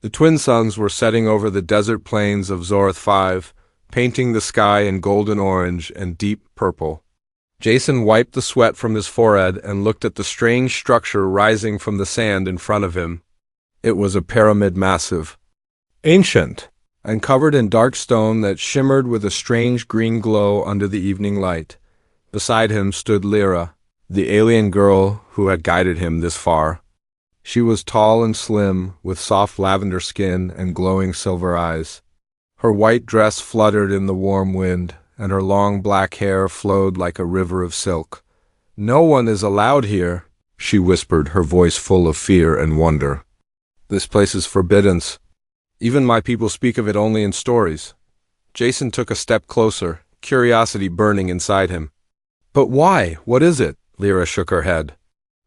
The twin suns were setting over the desert plains of Zorath 5, painting the sky in golden orange and deep purple. Jason wiped the sweat from his forehead and looked at the strange structure rising from the sand in front of him. It was a pyramid, massive, ancient, and covered in dark stone that shimmered with a strange green glow under the evening light. Beside him stood Lyra, the alien girl who had guided him this far. She was tall and slim, with soft lavender skin and glowing silver eyes. Her white dress fluttered in the warm wind, and her long black hair flowed like a river of silk. "No one is allowed here," she whispered, her voice full of fear and wonder. "This place is forbidden. Even my people speak of it only in stories." Jason took a step closer, curiosity burning inside him. "But why? What is it?" Lyra shook her head.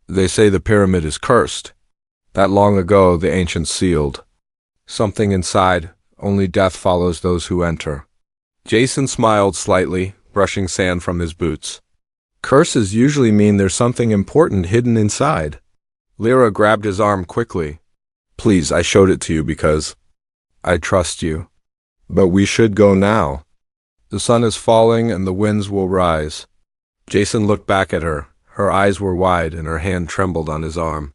"They say the pyramid is cursed. That long ago the ancients sealed something inside. Only death follows those who enter." Jason smiled slightly, brushing sand from his boots. "Curses usually mean there's something important hidden inside." Lyra grabbed his arm quickly. "Please, I showed it to you because I trust you. But we should go now. The sun is falling and the winds will rise." Jason looked back at her. Her eyes were wide and her hand trembled on his arm.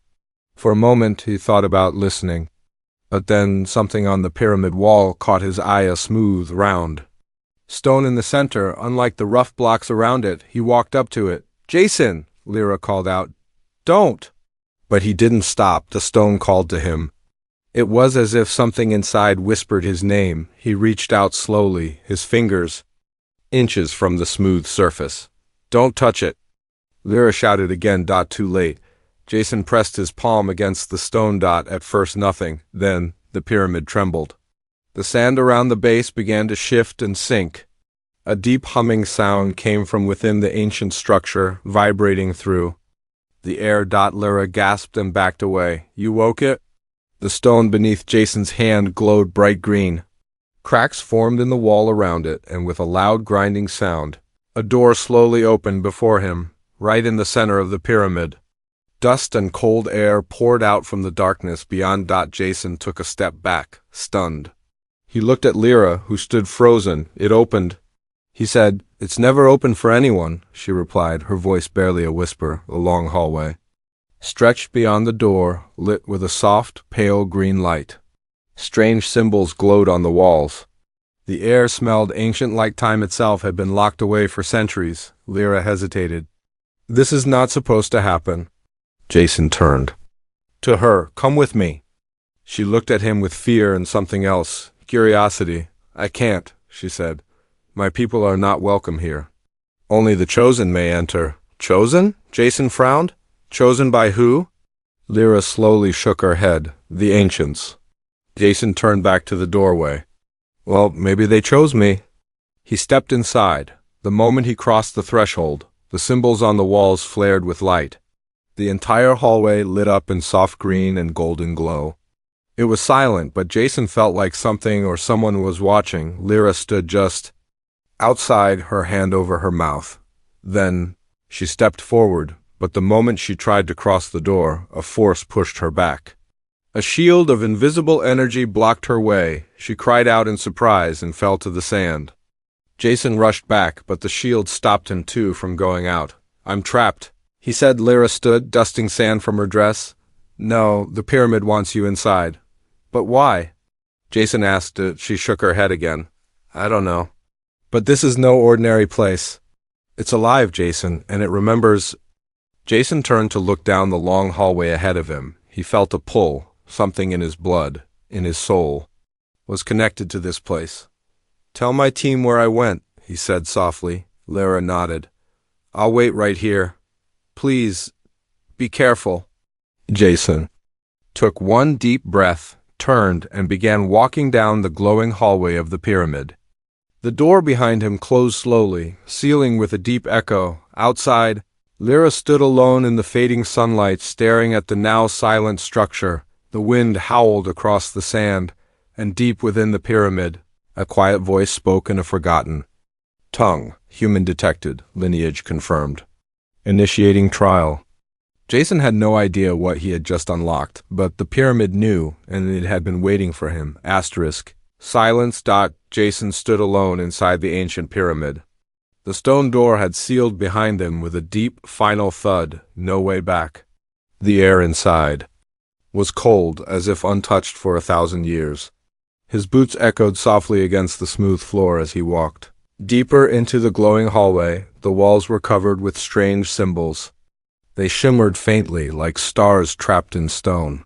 For a moment he thought about listening, but then something on the pyramid wall caught his eye, a smooth, round stone in the center, unlike the rough blocks around it. He walked up to it. "Jason!" Lyra called out. "Don't!" But he didn't stop. The stone called to him. It was as if something inside whispered his name. He reached out slowly, his fingers inches from the smooth surface. "Don't touch it!" Lyra shouted again. Too late. Jason pressed his palm against the stone. At first nothing, then the pyramid trembled. The sand around the base began to shift and sink. A deep humming sound came from within the ancient structure, vibrating through the air. Lyra gasped and backed away. "You woke it?" The stone beneath Jason's hand glowed bright green. Cracks formed in the wall around it, and with a loud grinding sound, a door slowly opened before him, right in the center of the pyramid. Dust and cold air poured out from the darkness beyond. Jason took a step back, stunned. He looked at Lyra, who stood frozen. "It opened." He said, "It's never opened for anyone," she replied, her voice barely a whisper. A long hallway stretched beyond the door, lit with a soft, pale green light. Strange symbols glowed on the walls. The air smelled ancient, like time itself had been locked away for centuries. Lyra hesitated. "This is not supposed to happen." Jason turned to her. "Come with me." She looked at him with fear and something else, curiosity. "I can't," she said. "My people are not welcome here. Only the chosen may enter." "Chosen?" Jason frowned. "Chosen by who?" Lyra slowly shook her head. "The ancients." Jason turned back to the doorway. "Well, maybe they chose me." He stepped inside. The moment he crossed the threshold, the symbols on the walls flared with light. The entire hallway lit up in soft green and golden glow. It was silent, but Jason felt like something or someone was watching. Lyra stood just outside, her hand over her mouth. Then she stepped forward, but the moment she tried to cross the door, a force pushed her back. A shield of invisible energy blocked her way. She cried out in surprise and fell to the sand. Jason rushed back, but the shield stopped him too from going out. "I'm trapped," he said. Lyra stood, dusting sand from her dress. "No, the pyramid wants you inside." "But why?" Jason asked. She shook her head again. "I don't know. But this is no ordinary place. It's alive, Jason, and it remembers." Jason turned to look down the long hallway ahead of him. He felt a pull. Something in his blood, in his soul, was connected to this place. "Tell my team where I went," he said softly. Lyra nodded. "I'll wait right here. Please, be careful." Jason took one deep breath, turned, and began walking down the glowing hallway of the pyramid. The door behind him closed slowly, sealing with a deep echo. Outside, Lyra stood alone in the fading sunlight, staring at the now silent structure. The wind howled across the sand, and deep within the pyramid, a quiet voice spoke in a forgotten tongue. "Human detected, lineage confirmed. Initiating trial." Jason had no idea what he had just unlocked, but the pyramid knew, and it had been waiting for him. Asterisk. Silence. Jason stood alone inside the ancient pyramid. The stone door had sealed behind him with a deep, final thud, no way back. The air inside was cold, as if untouched for 1,000 years. His boots echoed softly against the smooth floor as he walked. Deeper into the glowing hallway, the walls were covered with strange symbols. They shimmered faintly, like stars trapped in stone.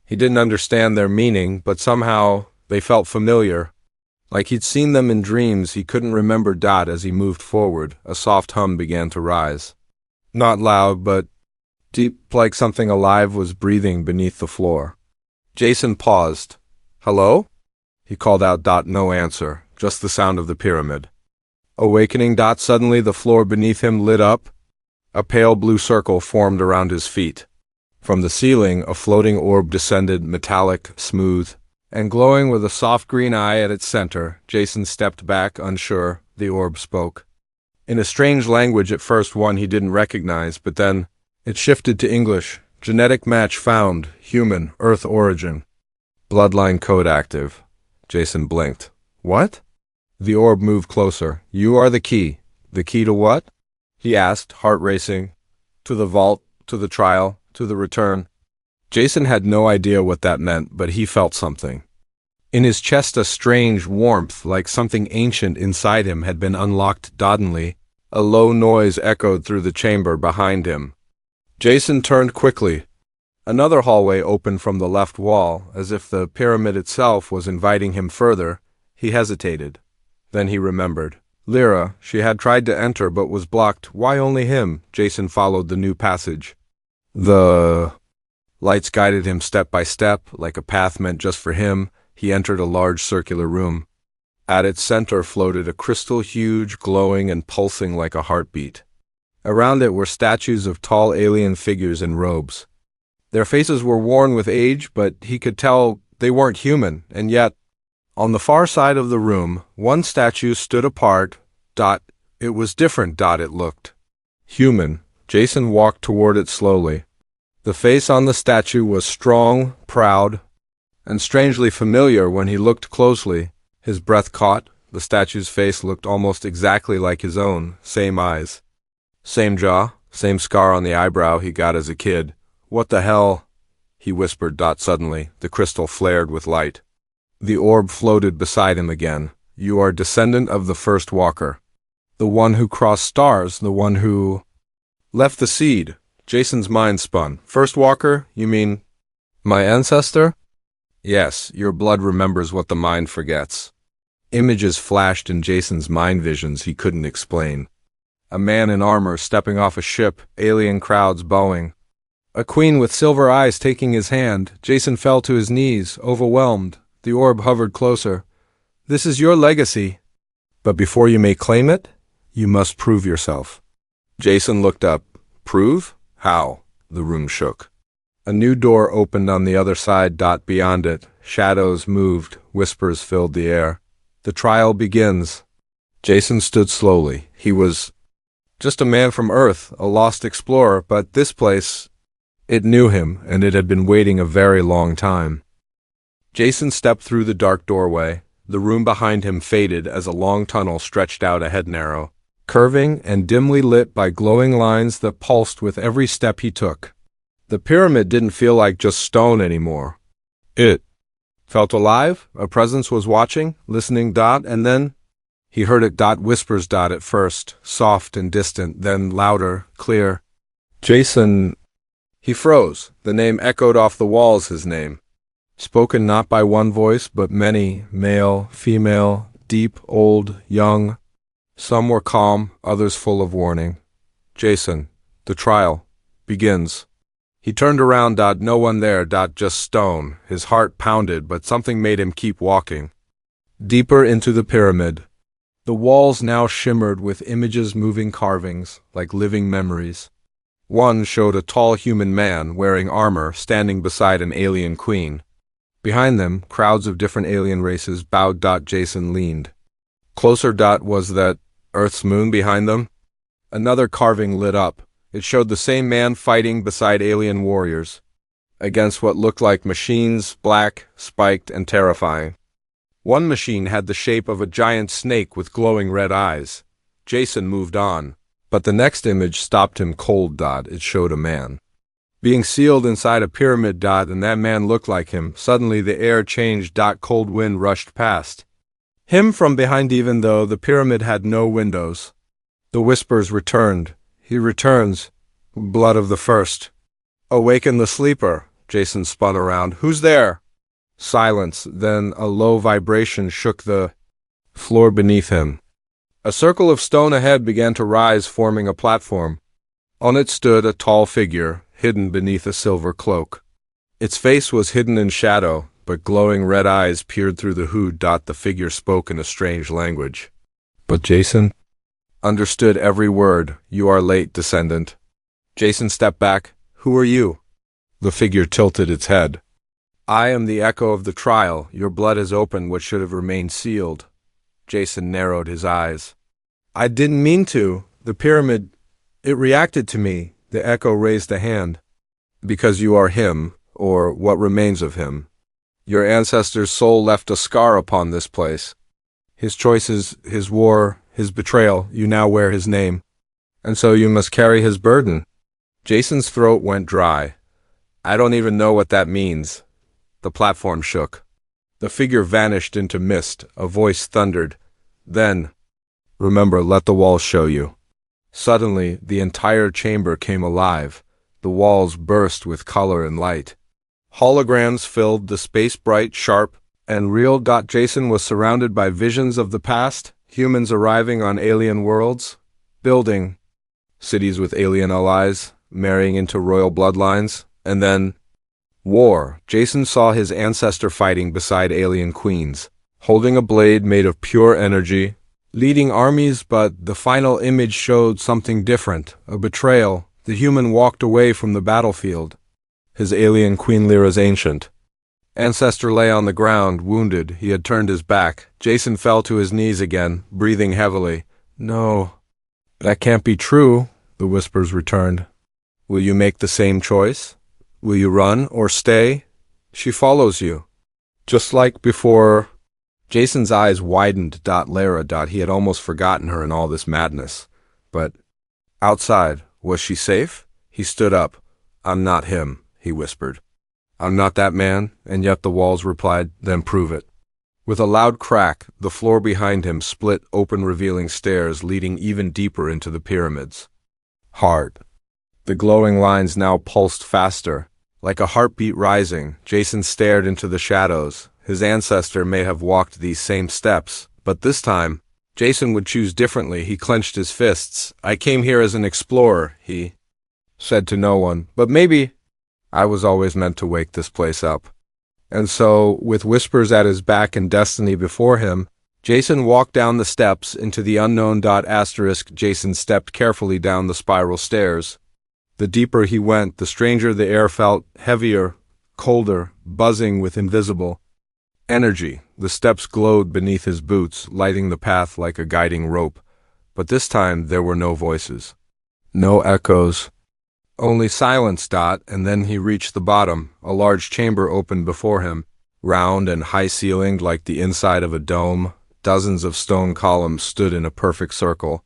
He didn't understand their meaning, but somehow they felt familiar. Like he'd seen them in dreams, he couldn't remember. As he moved forward, a soft hum began to rise. Not loud, but deep, like something alive was breathing beneath the floor. Jason paused. "Hello?" he called out. No answer, just the sound of the pyramid. Awakening. Suddenly the floor beneath him lit up. A pale blue circle formed around his feet. From the ceiling, a floating orb descended, metallic, smooth, and glowing with a soft green eye at its center. Jason stepped back, unsure. The orb spoke. In a strange language at first, one he didn't recognize, but then it shifted to English. Genetic match found. Human. Earth origin. Bloodline code active. Jason blinked. What? The orb moved closer. "You are the key." "The key to what?" he asked, heart racing. "To the vault, to the trial, to the return." Jason had no idea what that meant, but he felt something. In his chest, a strange warmth, like something ancient inside him had been unlocked. Suddenly, a low noise echoed through the chamber behind him. Jason turned quickly. Another hallway opened from the left wall, as if the pyramid itself was inviting him further. He hesitated. Then he remembered. Lyra, she had tried to enter but was blocked. Why only him? Jason followed the new passage. The lights guided him step by step, like a path meant just for him. He entered a large circular room. At its center floated a crystal, huge, glowing and pulsing like a heartbeat. Around it were statues of tall alien figures in robes. Their faces were worn with age, but he could tell they weren't human, and yet, on the far side of the room, one statue stood apart. It was different. It looked human. Jason walked toward it slowly. The face on the statue was strong, proud, and strangely familiar. When he looked closely, his breath caught. The statue's face looked almost exactly like his own. Same eyes, same jaw, same scar on the eyebrow he got as a kid. "What the hell?" he whispered. Suddenly, the crystal flared with light. The orb floated beside him again. "You are descendant of the first walker. The one who crossed stars, the one who left the seed." Jason's mind spun. "First walker? You mean my ancestor?" "Yes, your blood remembers what the mind forgets." Images flashed in Jason's mind, visions he couldn't explain. A man in armor stepping off a ship, alien crowds bowing. A queen with silver eyes taking his hand. Jason fell to his knees, overwhelmed. The orb hovered closer. "This is your legacy. But before you may claim it, you must prove yourself." Jason looked up. "Prove? How?" The room shook. A new door opened on the other side. Beyond it, shadows moved, whispers filled the air. "The trial begins." Jason stood slowly. He was just a man from Earth, a lost explorer, but this place, it knew him, and it had been waiting a very long time. Jason stepped through the dark doorway. The room behind him faded as a long tunnel stretched out ahead, narrow, curving and dimly lit by glowing lines that pulsed with every step he took. The pyramid didn't feel like just stone anymore. It felt alive. A presence was watching, listening. And then he heard it. Whispers. At first, soft and distant, then louder, clear. "Jason." He froze. The name echoed off the walls, his name. Spoken not by one voice, but many, male, female, deep, old, young. Some were calm, others full of warning. "Jason, the trial begins." He turned around. No one there. Just stone. His heart pounded, but something made him keep walking. Deeper into the pyramid. The walls now shimmered with images, moving carvings, like living memories. One showed a tall human man wearing armor, standing beside an alien queen. Behind them, crowds of different alien races bowed. Jason leaned closer. Was that Earth's moon behind them? Another carving lit up. It showed the same man fighting beside alien warriors, against what looked like machines, black, spiked, and terrifying. One machine had the shape of a giant snake with glowing red eyes. Jason moved on, but the next image stopped him cold. It showed a man being sealed inside a pyramid. And that man looked like him. Suddenly the air changed. Cold wind rushed past him from behind, even though the pyramid had no windows. The whispers returned. He returns. Blood of the first. Awaken the sleeper. Jason spun around. Who's there? Silence. Then a low vibration shook the floor beneath him. A circle of stone ahead began to rise, forming a platform. On it stood a tall figure, hidden beneath a silver cloak. Its face was hidden in shadow, but glowing red eyes peered through the hood. The figure spoke in a strange language. But Jason understood every word. You are late, descendant. Jason stepped back. Who are you? The figure tilted its head. I am the echo of the trial. Your blood has opened what should have remained sealed. Jason narrowed his eyes. I didn't mean to. The pyramid, it reacted to me. The echo raised a hand. Because you are him, or what remains of him. Your ancestor's soul left a scar upon this place. His choices, his war, his betrayal, you now wear his name. And so you must carry his burden. Jason's throat went dry. I don't even know what that means. The platform shook. The figure vanished into mist. A voice thundered. Then, remember, let the walls show you. Suddenly, the entire chamber came alive. The walls burst with color and light. Holograms filled the space, bright, sharp, and real. Jason was surrounded by visions of the past, humans arriving on alien worlds, building cities with alien allies, marrying into royal bloodlines, and then war. Jason saw his ancestor fighting beside alien queens, holding a blade made of pure energy, leading armies. But the final image showed something different, a betrayal. The human walked away from the battlefield. His alien Queen Lyra's ancient ancestor lay on the ground, wounded. He had turned his back. Jason fell to his knees again, breathing heavily. No, that can't be true, the whispers returned. Will you make the same choice? Will you run or stay? She follows you. Just like before. Jason's eyes widened. Lyra. He had almost forgotten her in all this madness. But outside, was she safe? He stood up. I'm not him, he whispered. I'm not that man, and yet the walls replied, then prove it. With a loud crack, the floor behind him split open, revealing stairs leading even deeper into the pyramids. Hard. The glowing lines now pulsed faster. Like a heartbeat rising, Jason stared into the shadows. His ancestor may have walked these same steps, but this time, Jason would choose differently. He clenched his fists. I came here as an explorer, he said to no one, but maybe I was always meant to wake this place up. And so, with whispers at his back and destiny before him, Jason walked down the steps into the unknown. Jason stepped carefully down the spiral stairs. The deeper he went, the stranger the air felt, heavier, colder, buzzing with invisible energy. The steps glowed beneath his boots, lighting the path like a guiding rope. But this time there were no voices. No echoes. Only silence. And then he reached the bottom. A large chamber opened before him, round and high-ceilinged like the inside of a dome. Dozens of stone columns stood in a perfect circle.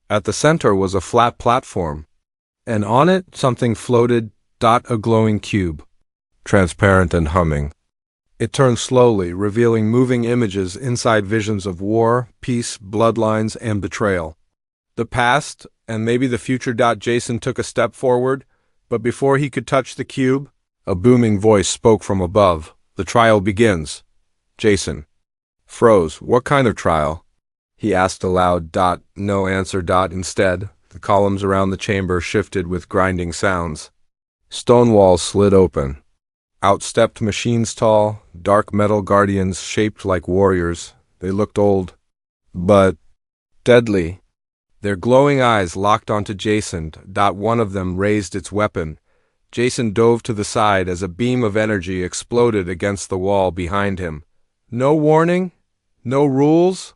At the center was a flat platform, and on it something floated. A glowing cube, transparent and humming. It turned slowly, revealing moving images inside, visions of war, peace, bloodlines, and betrayal. The past, and maybe the future. Jason took a step forward, but before he could touch the cube, a booming voice spoke from above. The trial begins. Jason froze. What kind of trial? He asked aloud. No answer. Instead, the columns around the chamber shifted with grinding sounds. Stone walls slid open. Out stepped machines, tall, dark metal guardians shaped like warriors. They looked old, but deadly. Their glowing eyes locked onto Jason. One of them raised its weapon. Jason dove to the side as a beam of energy exploded against the wall behind him. No warning? No rules?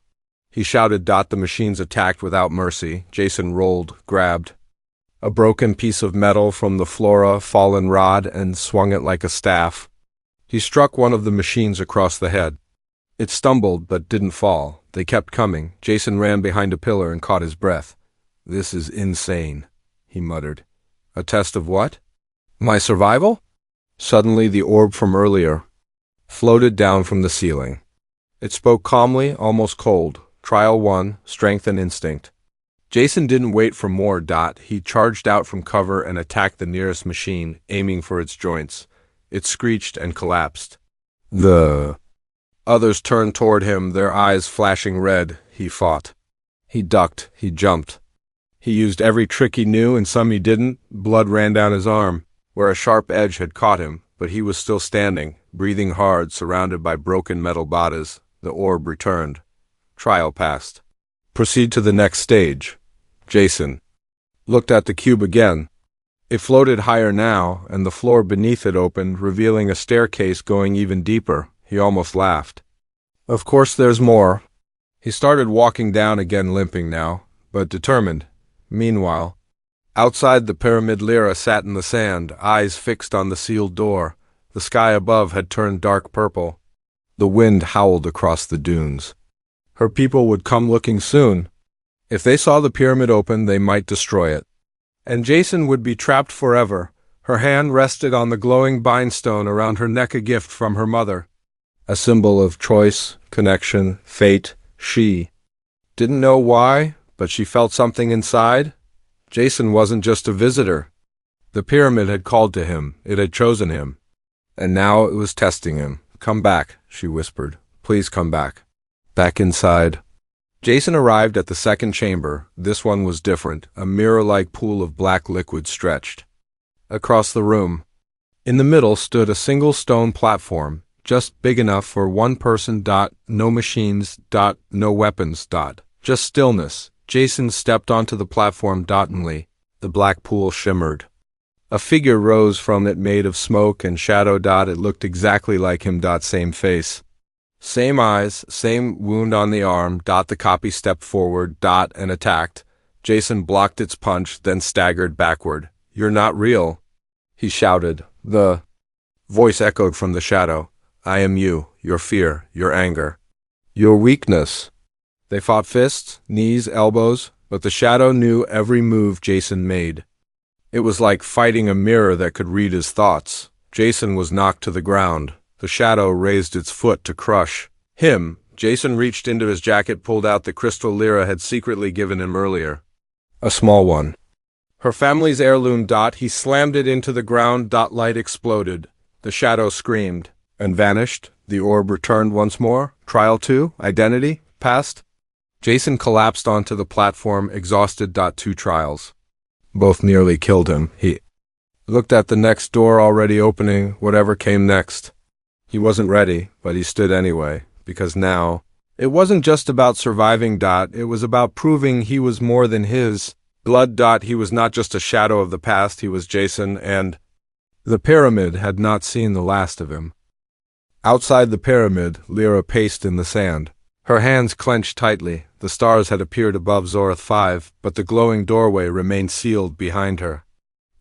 He shouted. The machines attacked without mercy. Jason rolled, grabbed. a broken piece of metal from the flora, fallen rod, and swung it like a staff. He struck one of the machines across the head. It stumbled but didn't fall. They kept coming. Jason ran behind a pillar and caught his breath. "This is insane," he muttered. "A test of what? My survival?" Suddenly the orb from earlier floated down from the ceiling. It spoke calmly, almost cold. Trial 1, Strength and Instinct. Jason didn't wait for more. He charged out from cover and attacked the nearest machine, aiming for its joints. It screeched and collapsed. The others turned toward him, their eyes flashing red. He fought. He ducked. He jumped. He used every trick he knew and some he didn't. Blood ran down his arm, where a sharp edge had caught him, but he was still standing, breathing hard, surrounded by broken metal bodies. The orb returned. Trial passed. Proceed to the next stage. Jason looked at the cube again. It floated higher now, and the floor beneath it opened, revealing a staircase going even deeper. He almost laughed. Of course there's more. He started walking down again, limping now, but determined. Meanwhile, outside the pyramid, Lyra sat in the sand, eyes fixed on the sealed door. The sky above had turned dark purple. The wind howled across the dunes. Her people would come looking soon. If they saw the pyramid open, they might destroy it. And Jason would be trapped forever. Her hand rested on the glowing bindstone around her neck, a gift from her mother. A symbol of choice, connection, fate. She didn't know why, but she felt something inside. Jason wasn't just a visitor. The pyramid had called to him. It had chosen him. And now it was testing him. "Come back," she whispered. "Please come back." Back inside. Jason arrived at the second chamber. This one was different. A mirror-like pool of black liquid stretched across the room. In the middle stood a single stone platform, just big enough for one person. No machines. No weapons. Just stillness. Jason stepped onto the platform. Only the black pool shimmered. A figure rose from it, made of smoke and shadow. It looked exactly like him. Same face. Same eyes, same wound on the arm. The copy stepped forward. And attacked. Jason blocked its punch, then staggered backward. "You're not real," he shouted. The voice echoed from the shadow. "I am you, your fear, your anger, your weakness." They fought fists, knees, elbows, but the shadow knew every move Jason made. It was like fighting a mirror that could read his thoughts. Jason was knocked to the ground. The shadow raised its foot to crush him. Jason reached into his jacket, pulled out the crystal Lyra had secretly given him earlier. A small one. Her family's heirloom. He slammed it into the ground. Light exploded. The shadow screamed and vanished. The orb returned once more. Trial 2, Identity, passed. Jason collapsed onto the platform, exhausted. 2 trials. Both nearly killed him. He looked at the next door already opening, whatever came next. He wasn't ready, but he stood anyway, because now it wasn't just about surviving. It was about proving he was more than his blood. He was not just a shadow of the past, he was Jason, and the pyramid had not seen the last of him. Outside the pyramid, Lyra paced in the sand. Her hands clenched tightly. The stars had appeared above Zorath 5, but the glowing doorway remained sealed behind her.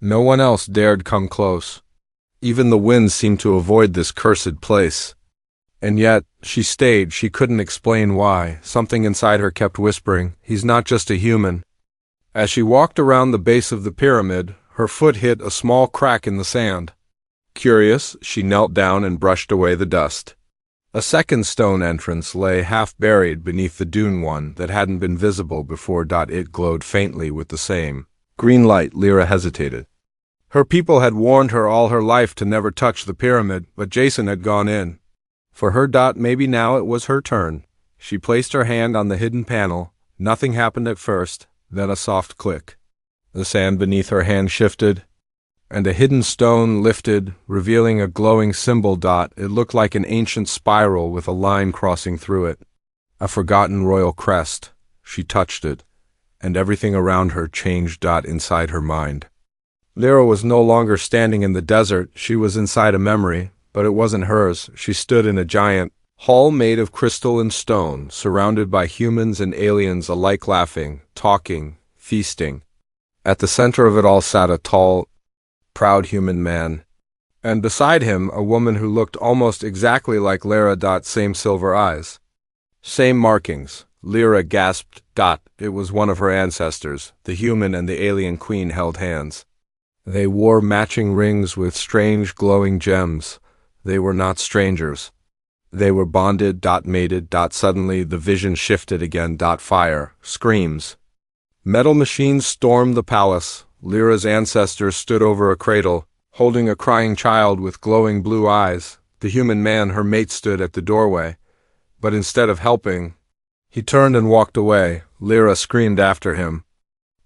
No one else dared come close. Even the wind seemed to avoid this cursed place. And yet, she stayed. She couldn't explain why. Something inside her kept whispering, "He's not just a human." As she walked around the base of the pyramid, her foot hit a small crack in the sand. Curious, she knelt down and brushed away the dust. A second stone entrance lay half buried beneath the dune one that hadn't been visible before. It glowed faintly with the same green light. Lyra hesitated. Her people had warned her all her life to never touch the pyramid, but Jason had gone in. For her. Maybe now it was her turn. She placed her hand on the hidden panel. Nothing happened at first, then a soft click. The sand beneath her hand shifted, and a hidden stone lifted, revealing a glowing symbol. It looked like an ancient spiral with a line crossing through it. A forgotten royal crest. She touched it, and everything around her changed. Inside her mind. Lyra was no longer standing in the desert. She was inside a memory, but it wasn't hers. She stood in a giant hall made of crystal and stone, surrounded by humans and aliens alike, laughing, talking, feasting. At the center of it all sat a tall, proud human man, and beside him a woman who looked almost exactly like Lyra. Same silver eyes. Same markings. Lyra gasped. It was one of her ancestors. The human and the alien queen held hands. They wore matching rings with strange glowing gems. They were not strangers. They were bonded. Mated. Suddenly the vision shifted again. Fire. Screams. Metal machines stormed the palace. Lyra's ancestors stood over a cradle, holding a crying child with glowing blue eyes. The human man, her mate, stood at the doorway. But instead of helping, he turned and walked away. Lyra screamed after him,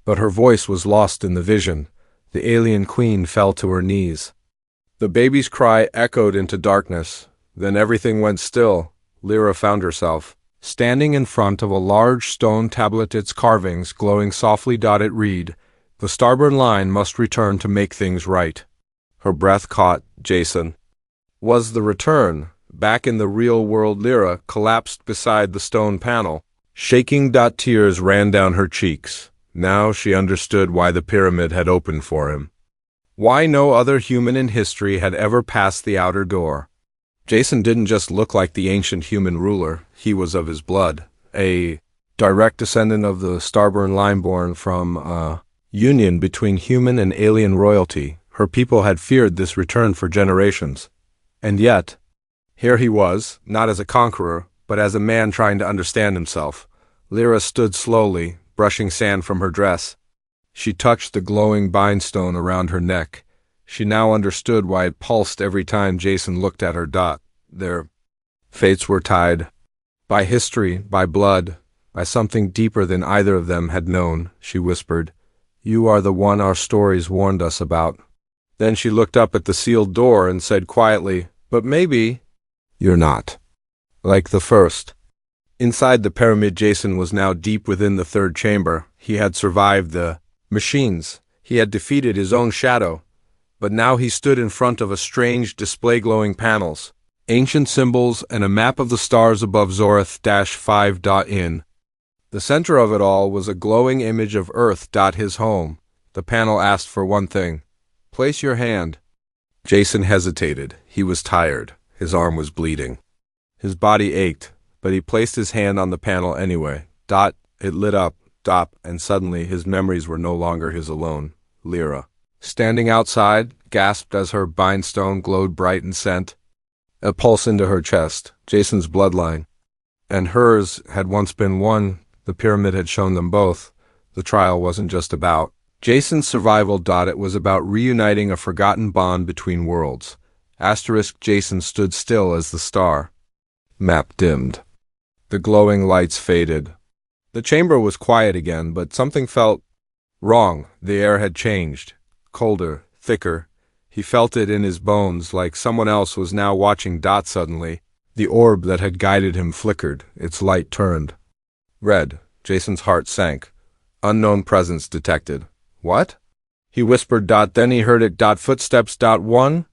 but her voice was lost in the vision. The alien queen fell to her knees. The baby's cry echoed into darkness. Then everything went still. Lyra found herself standing in front of a large stone tablet, its carvings glowing softly. It read, "The starboard line must return to make things right." Her breath caught. Jason was the return. Back in the real world, Lyra collapsed beside the stone panel, shaking. Tears ran down her cheeks. Now she understood why the pyramid had opened for him. Why no other human in history had ever passed the outer door. Jason didn't just look like the ancient human ruler, he was of his blood, a direct descendant of the starborn line born from a union between human and alien royalty. Her people had feared this return for generations. And yet, here he was, not as a conqueror, but as a man trying to understand himself. Lyra stood slowly, brushing sand from her dress. She touched the glowing bindstone around her neck. She now understood why it pulsed every time Jason looked at her. Their fates were tied. By history, by blood, by something deeper than either of them had known, she whispered. "You are the one our stories warned us about." Then she looked up at the sealed door and said quietly, "But maybe you're not like the first." Inside the pyramid, Jason was now deep within the third chamber. He had survived the machines. He had defeated his own shadow. But now he stood in front of a strange display, glowing panels, ancient symbols, and a map of the stars above Zorath-5. In the center of it all was a glowing image of Earth. His home. The panel asked for one thing. "Place your hand." Jason hesitated. He was tired. His arm was bleeding. His body ached, but he placed his hand on the panel anyway. It lit up. And suddenly his memories were no longer his alone. Lyra, standing outside, gasped as her bindstone glowed bright and sent a pulse into her chest. Jason's bloodline and hers had once been one. The pyramid had shown them both. The trial wasn't just about Jason's survival. It was about reuniting a forgotten bond between worlds. Jason stood still as the star map dimmed. The glowing lights faded. The chamber was quiet again, but something felt wrong. The air had changed. Colder, thicker. He felt it in his bones, like someone else was now watching. Suddenly, the orb that had guided him flickered. Its light turned red. Jason's heart sank. Unknown presence detected. "What?" he whispered. Then he heard it. Footsteps. One.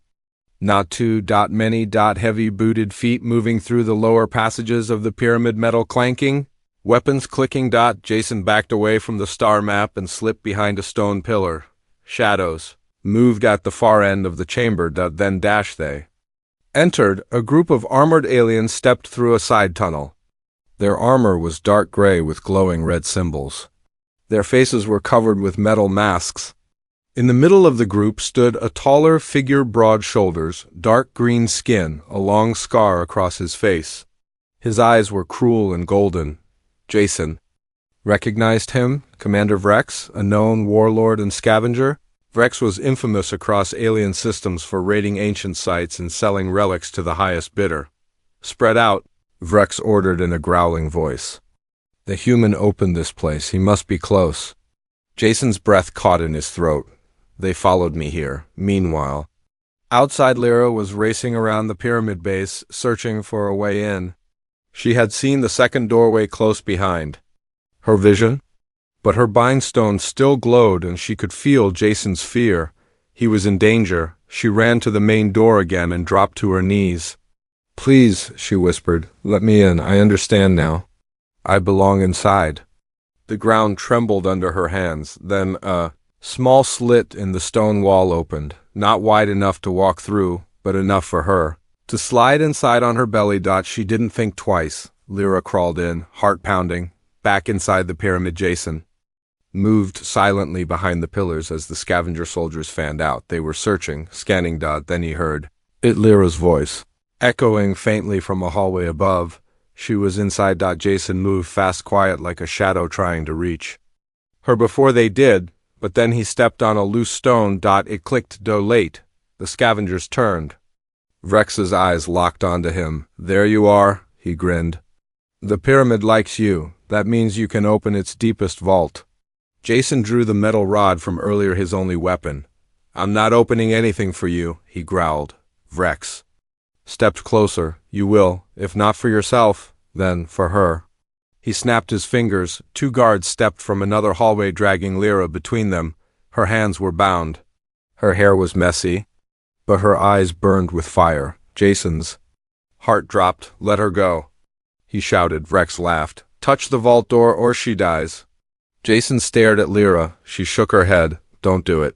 Not two. Many. Heavy booted feet moving through the lower passages of the pyramid, metal clanking. Weapons clicking. Jason backed away from the star map and slipped behind a stone pillar. Shadows moved at the far end of the chamber. Then they entered. A group of armored aliens stepped through a side tunnel. Their armor was dark gray with glowing red symbols. Their faces were covered with metal masks. In the middle of the group stood a taller figure, broad shoulders, dark green skin, a long scar across his face. His eyes were cruel and golden. Jason recognized him, Commander Vrex, a known warlord and scavenger. Vrex was infamous across alien systems for raiding ancient sites and selling relics to the highest bidder. "Spread out," Vrex ordered in a growling voice. "The human opened this place. He must be close." Jason's breath caught in his throat. "They followed me here." Meanwhile, outside, Lyra was racing around the pyramid base, searching for a way in. She had seen the second doorway close behind her vision, but her bindstone still glowed and she could feel Jason's fear. He was in danger. She ran to the main door again and dropped to her knees. "Please," she whispered, "let me in. I understand now. I belong inside." The ground trembled under her hands. Then a Small slit in the stone wall opened, not wide enough to walk through, but enough for her to slide inside on her belly. She didn't think twice. Lyra crawled in, heart pounding, back inside the pyramid. Jason moved silently behind the pillars as the scavenger soldiers fanned out. They were searching, scanning. Then he heard Lyra's voice, echoing faintly from a hallway above. She was inside. Jason moved fast, quiet, like a shadow trying to reach her before they did, but then he stepped on a loose stone. It clicked. Late. The scavengers turned. Rex's eyes locked onto him. There you are, he grinned. The pyramid likes you. That means you can open its deepest vault. Jason drew the metal rod from earlier, his only weapon. I'm not opening anything for you, he growled. Rex stepped closer. You will, if not for yourself, then for her. He snapped his fingers. 2 guards stepped from another hallway, dragging Lyra between them. Her hands were bound. Her hair was messy, but her eyes burned with fire. Jason's heart dropped. Let her go, he shouted. Rex laughed. Touch the vault door or she dies. Jason stared at Lyra. She shook her head. Don't do it.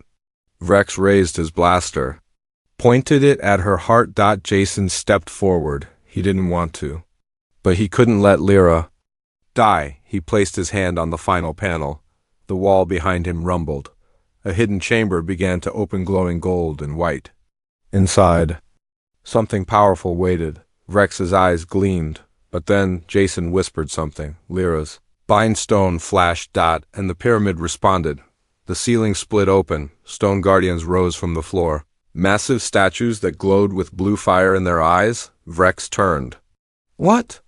Rex raised his blaster, pointed it at her heart. Jason stepped forward. He didn't want to, but he couldn't let Lyra die. He placed his hand on the final panel. The wall behind him rumbled. A hidden chamber began to open, glowing gold and white. Inside, something powerful waited. Rex's eyes gleamed, but then Jason whispered something. Lyra's bindstone flashed. And the pyramid responded. The ceiling split open. Stone guardians rose from the floor. Massive statues that glowed with blue fire in their eyes. Rex turned. What?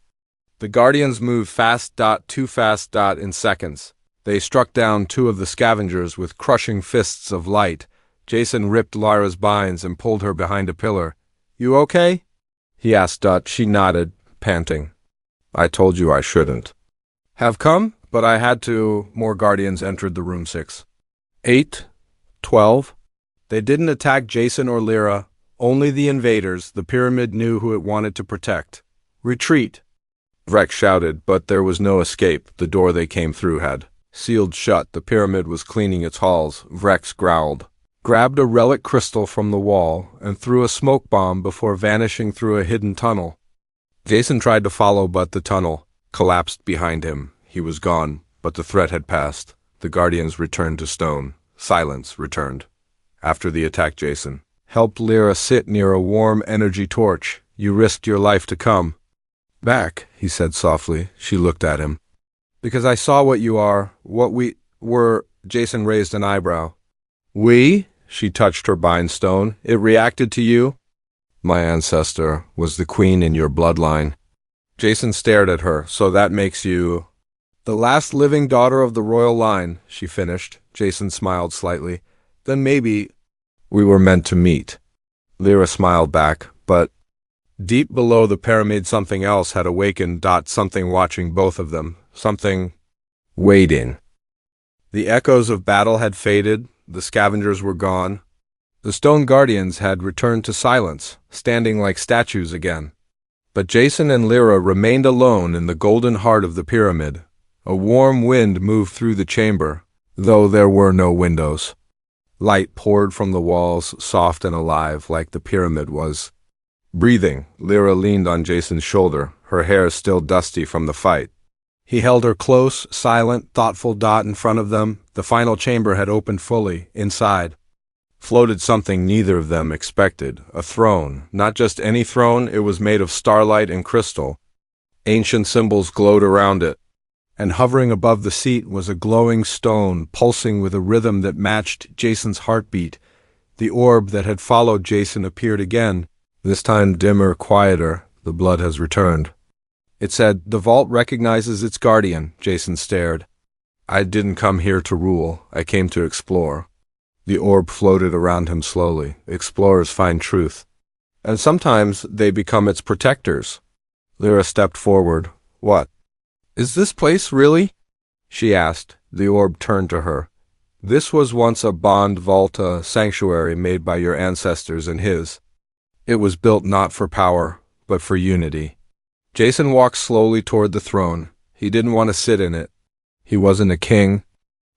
The guardians moved fast. Too fast. In seconds. They struck down 2 of the scavengers with crushing fists of light. Jason ripped Lyra's binds and pulled her behind a pillar. You okay? He asked. She nodded, panting. I told you I shouldn't have come, but I had to. More guardians entered the room. 6, 8, 12. They didn't attack Jason or Lyra, only the invaders. The pyramid knew who it wanted to protect. Retreat, Rex shouted, but there was no escape. The door they came through had sealed shut. The pyramid was cleaning its halls. Rex growled, grabbed a relic crystal from the wall, and threw a smoke bomb before vanishing through a hidden tunnel. Jason tried to follow, but the tunnel collapsed behind him. He was gone, but the threat had passed. The guardians returned to stone. Silence returned. After the attack, Jason helped Lyra sit near a warm energy torch. You risked your life to come back, he said softly. She looked at him. Because I saw what you are, what we were. Jason raised an eyebrow. We? She touched her bindstone. It reacted to you? My ancestor was the queen in your bloodline. Jason stared at her. So that makes you the last living daughter of the royal line, she finished. Jason smiled slightly. Then maybe we were meant to meet. Lyra smiled back, but deep below the pyramid something else had awakened. Something watching both of them. Something waiting. The echoes of battle had faded. The scavengers were gone. The stone guardians had returned to silence, standing like statues again. But Jason and Lyra remained alone in the golden heart of the pyramid. A warm wind moved through the chamber, though there were no windows. Light poured from the walls, soft and alive, like the pyramid was breathing. Lyra leaned on Jason's shoulder, her hair still dusty from the fight. He held her close, silent, thoughtful. In front of them, the final chamber had opened fully. Inside floated something neither of them expected. A throne. Not just any throne, it was made of starlight and crystal. Ancient symbols glowed around it, and hovering above the seat was a glowing stone, pulsing with a rhythm that matched Jason's heartbeat. The orb that had followed Jason appeared again, this time dimmer, quieter. The blood has returned. It said, the vault recognizes its guardian. Jason stared. I didn't come here to rule. I came to explore. The orb floated around him slowly. Explorers find truth, and sometimes they become its protectors. Lyra stepped forward. What? Is this place really? She asked. The orb turned to her. This was once a bond vault, a sanctuary made by your ancestors and his. It was built not for power, but for unity. Jason walked slowly toward the throne. He didn't want to sit in it. He wasn't a king.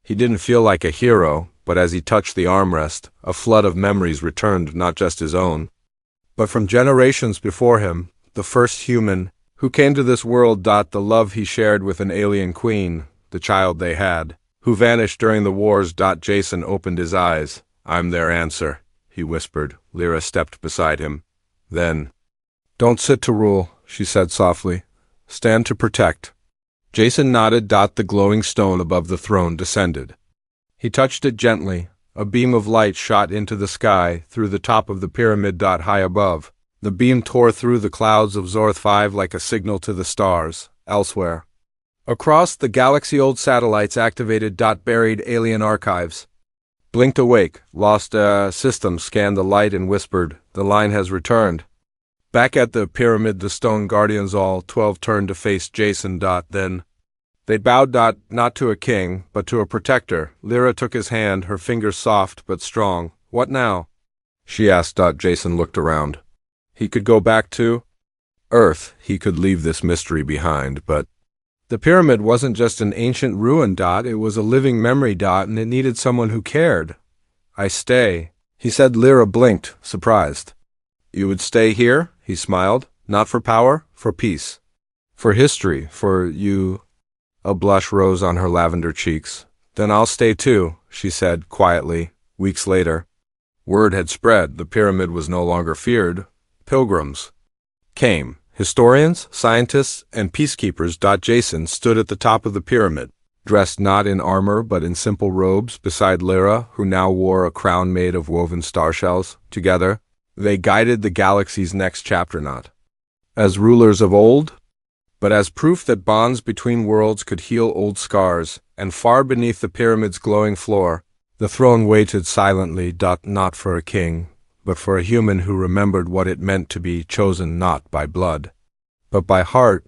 He didn't feel like a hero, but as he touched the armrest, a flood of memories returned, not just his own, but from generations before him, the first human who came to this world. The love he shared with an alien queen, the child they had, who vanished during the wars. Jason opened his eyes. I'm their answer, he whispered. Lyra stepped beside him. Then, don't sit to rule, she said softly. Stand to protect. Jason nodded. The glowing stone above the throne descended. He touched it gently. A beam of light shot into the sky through the top of the pyramid. High above, the beam tore through the clouds of Zorth 5 like a signal to the stars. Elsewhere, across the galaxy, old satellites activated. Buried alien archives blinked awake. Lost systems scanned the light and whispered, the line has returned. Back at the pyramid, the stone guardians, all 12, turned to face Jason. Then they bowed. Not to a king, but to a protector. Lyra took his hand, her fingers soft but strong. What now? She asked. Jason looked around. He could go back to Earth. He could leave this mystery behind, but the pyramid wasn't just an ancient ruin. It was a living memory. And it needed someone who cared. I stay, he said. Lyra blinked, surprised. You would stay here? He smiled. Not for power, for peace. For history, for you. A blush rose on her lavender cheeks. Then I'll stay too, she said quietly. Weeks later, word had spread. The pyramid was no longer feared. Pilgrims came. Historians, scientists, and peacekeepers. Jason stood at the top of the pyramid, dressed not in armor but in simple robes, beside Lyra, who now wore a crown made of woven starshells. Together, they guided the galaxy's next chapter, not as rulers of old, but as proof that bonds between worlds could heal old scars. And far beneath the pyramid's glowing floor, the throne waited silently. Not for a king, but for a human who remembered what it meant to be chosen not by blood, but by heart.